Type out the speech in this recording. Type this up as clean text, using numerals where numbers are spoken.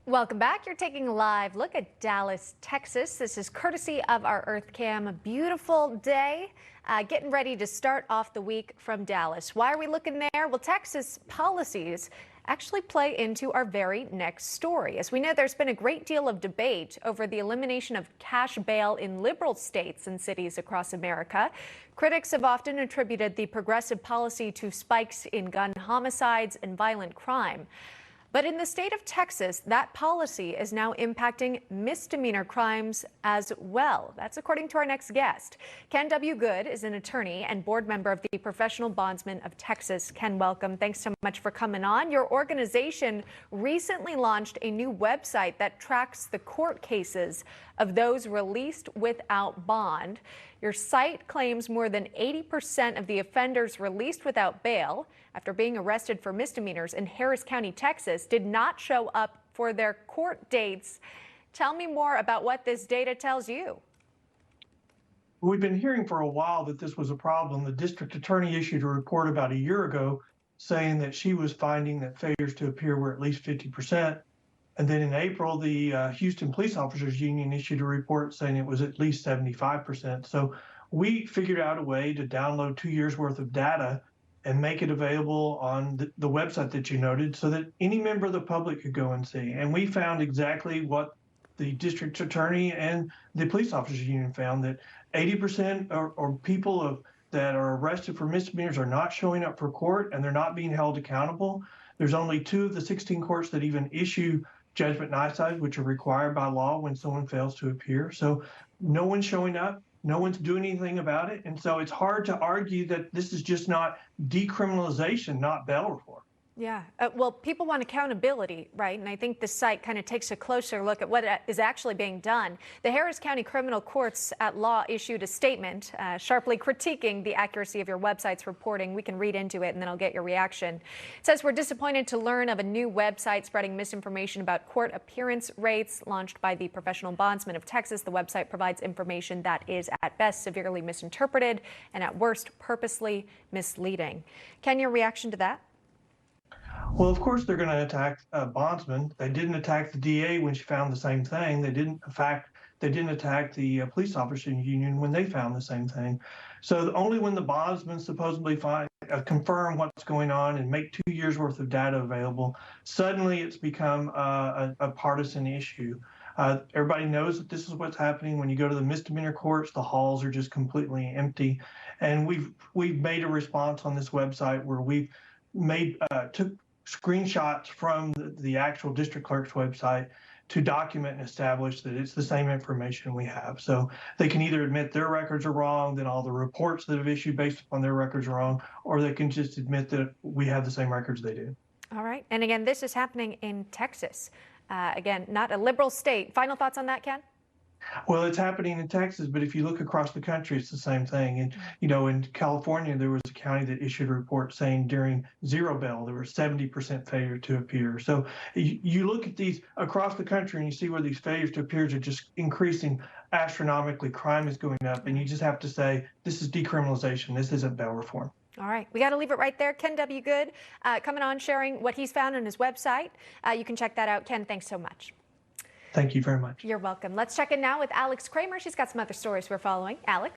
Welcome back. You're taking a live look at Dallas, Texas. This is courtesy of our EarthCam. A beautiful day. Getting ready to start off the week from Dallas. Why are we looking there? Well, Texas policies actually play into our very next story. As we know, there's been a great deal of debate over the elimination of cash bail in liberal states and cities across America. Critics have often attributed the progressive policy to spikes in gun homicides and violent crime. But in the state of Texas, that policy is now impacting misdemeanor crimes as well. That's according to our next guest. Ken W. Good is an attorney and board member of the Professional Bondsmen of Texas. Ken, welcome. Thanks so much for coming on. Your organization recently launched a new website that tracks the court cases of those released without bond. Your site claims more than 80% of the offenders released without bail after being arrested for misdemeanors in Harris County, Texas, did not show up for their court dates. Tell me more about what this data tells you. We've been hearing for a while that this was a problem. The district attorney issued a report about a year ago saying that she was finding that failures to appear were at least 50%. And then in April, the Houston Police Officers Union issued a report saying it was at least 75%. So we figured out a way to download 2 years worth of data and make it available on the website that you noted so that any member of the public could go and see. And we found exactly what the district attorney and the police officers union found, that 80% or people that are arrested for misdemeanors are not showing up for court and they're not being held accountable. There's only 2 of the 16 courts that even issue judgment nihilities, which are required by law when someone fails to appear. So no one's showing up. No one's doing anything about it. And so it's hard to argue that this is just not decriminalization, not bail reform. Yeah, well, people want accountability, right? And I think this site kind of takes a closer look at what is actually being done. The Harris County Criminal Courts at Law issued a statement sharply critiquing the accuracy of your website's reporting. We can read into it and then I'll get your reaction. It says, we're disappointed to learn of a new website spreading misinformation about court appearance rates launched by the Professional Bondsmen of Texas. The website provides information that is at best severely misinterpreted and at worst purposely misleading. Ken, your reaction to that? Well, of course, they're going to attack bondsmen. They didn't attack the DA when she found the same thing. They didn't attack the police officers union when they found the same thing. So only when the bondsmen supposedly confirm what's going on and make 2 years worth of data available, suddenly it's become a partisan issue. Everybody knows that this is what's happening. When you go to the misdemeanor courts, the halls are just completely empty. And we've made a response on this website where we've took screenshots from the actual district clerk's website to document and establish that it's the same information we have. So they can either admit their records are wrong, then all the reports that have issued based upon their records are wrong, or they can just admit that we have the same records they do. All right. And again, this is happening in Texas. Again, not a liberal state. Final thoughts on that, Ken? Well, it's happening in Texas, but if you look across the country, it's the same thing. And, in California, there was a county that issued a report saying during zero bail, there was 70% failure to appear. So you look at these across the country and you see where these failures to appear are just increasing astronomically. Crime is going up. And you just have to say, this is decriminalization. This isn't bail reform. All right. We got to leave it right there. Ken W. Good coming on, sharing what he's found on his website. You can check that out. Ken, thanks so much. Thank you very much. You're welcome. Let's check in now with Alex Kramer. She's got some other stories we're following. Alex?